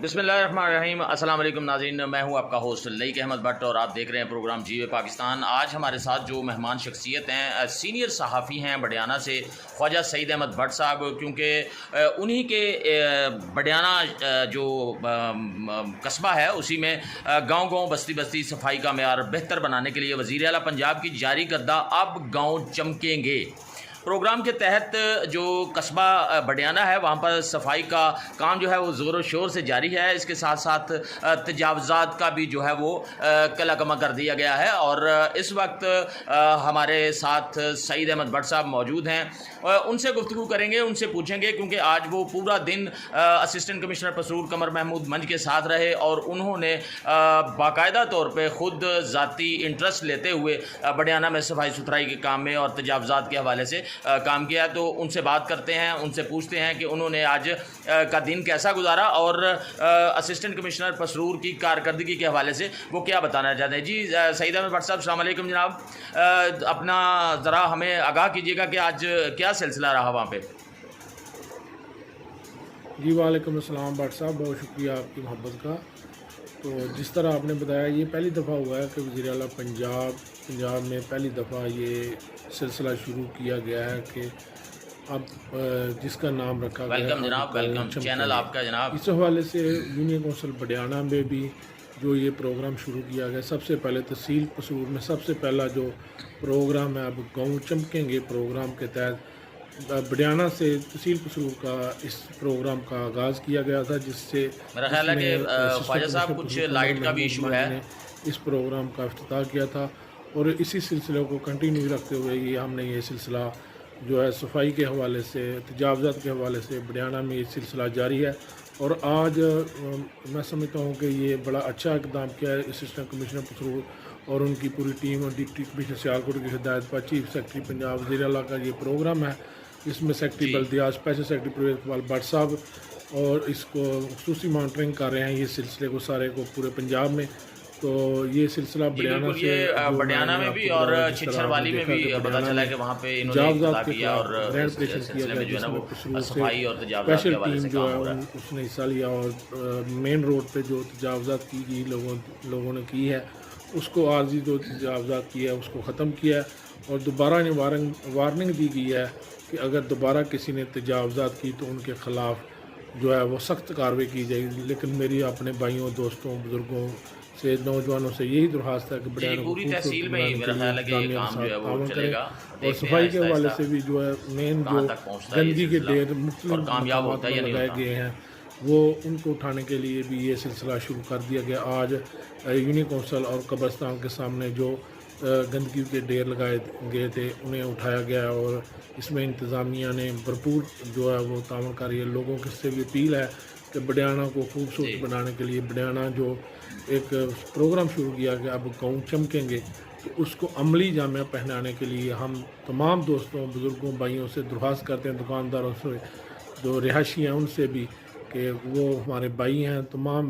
बिस्मिल्लाहिर्रहमानिर्रहीम। अस्सलाम वालेकुम नाज़रीन, मैं हूं आपका होस्ट लईक अहमद भट्ट और आप देख रहे हैं प्रोग्राम जीवे पाकिस्तान। आज हमारे साथ जो मेहमान शख्सियत हैं, सीनियर सहाफ़ी हैं बडियाना से, ख्वाजा सईद अहमद भट्ट साहब, क्योंकि उन्हीं के बडियाना जो कस्बा है उसी में गाँव-गाँव बस्ती सफाई का मेयार बेहतर बनाने के लिए वज़ीर आला पंजाब की जारी करदा अब गाँव चमकेंगे प्रोग्राम के तहत जो कस्बा बडियाना है वहाँ पर सफाई का काम जो है वो ज़ोर शोर से जारी है। इसके साथ साथ तजावज़ात का भी जो है वो कलाकमा कर दिया गया है और इस वक्त हमारे साथ सईद अहमद भट्ट साहब मौजूद हैं। उनसे गुफ्तगू करेंगे, उनसे पूछेंगे, क्योंकि आज वो पूरा दिन असिस्टेंट कमिश्नर पसरूर कमर महमूद मंज के साथ रहे और उन्होंने बाकायदा तौर पर ख़ुद ज़ाती इंटरेस्ट लेते हुए बडियाना में सफाई सुथराई के काम में और तजावज़ात के हवाले से काम किया। तो उनसे बात करते हैं, उनसे पूछते हैं कि उन्होंने आज का दिन कैसा गुजारा और असिस्टेंट कमिश्नर पसरूर की कारकर्दगी के हवाले से वो क्या बताना चाहते हैं। जी सईद अहमद भट्ट साहब, अस्सलाम वालेकुम जनाब। अपना ज़रा हमें आगाह कीजिएगा कि आज क्या सिलसिला रहा वहाँ पे। जी वालेकुम अस्सलाम भट्ट साहब, बहुत शुक्रिया आपकी मोहब्बत का। तो जिस तरह आपने बताया, ये पहली दफ़ा हुआ है कि वज़ीर आला पंजाब में पहली दफ़ा ये सिलसिला शुरू किया गया है कि अब जिसका नाम रखा गया वेलकम जनाब, वेलकम चैनल आपका जनाब। इस हवाले से यूनियन कौंसिल बडियाना में भी जो ये प्रोग्राम शुरू किया गया, सबसे पहले तहसील पसूर में सबसे पहला जो प्रोग्राम है अब गाँव चमकेंगे प्रोग्राम के तहत बडियाना से तहसील पसूर का इस प्रोग्राम का आगाज़ किया गया था, जिससे मेरा ख्याल है कि ख्वाजा साहब कुछ लाइट का भी इशू है। इस प्रोग्राम का इफ्तिताह किया था और इसी सिलसिले को कंटिन्यू रखते हुए ये हमने ये सिलसिला जो है सफाई के हवाले से, तजावज़ात के हवाले से बडियाना में ये सिलसिला जारी है। और आज मैं समझता हूँ कि ये बड़ा अच्छा इकदाम किया है असिस्टेंट कमिश्नर पसरूर और उनकी पूरी टीम और डिप्टी कमिश्नर सियालकोट की हिदायत पर चीफ सेक्रेटरी पंजाब वज़ीर आला का ये प्रोग्राम है। इसमें सेक्रेटरी बल्दियात, स्पेशल सेक्रेटरी परवेज़ इकबाल भट्ट साहब और इसको खुसूसी मॉनिटरिंग कर रहे हैं ये सिलसिले को सारे को पूरे पंजाब में। तो ये सिलसिला बडियाना से बडियाना में भी और छिछरवाली में भी पता चला है कि वहाँ पे इन्होंने किया और सिलसिले में जो है ना वो सफाई और तजावज़ात के हवाले से काम हो रहा है। उसने हिस्सा लिया और मेन रोड पे जो तजावज़ात की गई लोगों ने की है उसको आर्जी जो तजावज़ात की है उसको ख़त्म किया है और दोबारा वार्निंग दी गई है कि अगर दोबारा किसी ने तजावज़ात की तो उनके ख़िलाफ़ जो है वो सख्त कार्रवाई की जाएगी। लेकिन मेरी अपने भाइयों, दोस्तों, बुज़ुर्गों से, नौजवानों से यही दरख्वास्त है कि बडियाना पूरी तहसील में ही मेरा ख्याल है कि ये काम जो है वो चलेगा और सफाई के हवाले से भी जो है मेन जो गंदगी के ढेर मुख्तलिफ कामयाब होता है लगाए गए हैं वो उनको उठाने के लिए भी ये सिलसिला शुरू कर दिया गया। आज यूनियन कौंसिल और कब्रिस्तान के सामने जो गंदगी के ढेर लगाए गए थे उन्हें उठाया गया और इसमें इंतज़ामिया ने भरपूर जो है वो तामल कर रही है। लोगों की से भी अपील है कि बडियाना को खूबसूरत बनाने के लिए बडियाना जो एक प्रोग्राम शुरू किया गया अब गाँव चमकेंगे, तो उसको अमली जामिया पहनाने के लिए हम तमाम दोस्तों, बुज़ुर्गों, भाइयों से दरख्वास्त करते हैं, दुकानदारों से, जो रिहायशी हैं उनसे भी कि वो हमारे भाई हैं, तमाम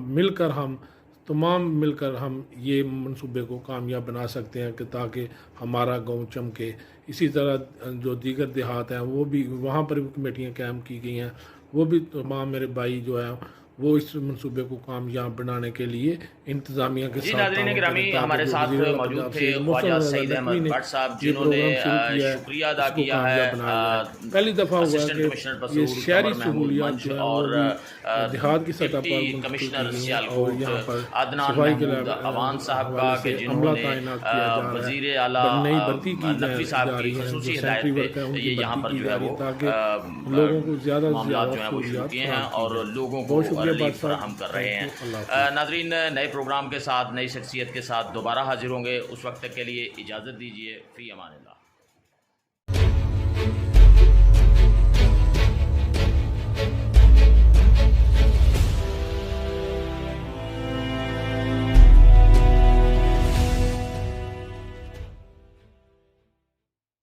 मिलकर हम ये मंसूबे को कामयाब बना सकते हैं कि ताकि हमारा गांव चमके। इसी तरह जो दीगर देहात हैं वो भी वहाँ पर भी कमेटियाँ कायम की गई हैं, वो भी तमाम मेरे भाई जो है वो इस मंसूबे को कामयाब बनाने के लिए इंतज़ामिया के साथ हमारे साथ मौजूद थे ख्वाजा सईद अहमद भट्ट साहब, जिन्होंने शुक्रिया अदा किया है। पहली दफ़ा हुआ कि ये शहरी सहूलियात और देहात की सतह पर कमिश्नर सियालकोट अदनान महमूद अवान साहब का कि जिन्होंने वज़ीर आला नकवी साहब की खुसूसी हिदायत पे ये यहाँ पर जो है वो लोगों को ज़्यादा मामलात जो है वो शुरू किए हैं और लोगों को रिलीफ फराहम कर रहे हैं। नाज़रीन, नए प्रोग्राम के साथ, नई शख्सियत के साथ दोबारा हाजिर होंगे। उस वक्त तक के लिए इजाज़त दीजिए। फ़ी अमानिल्लाह।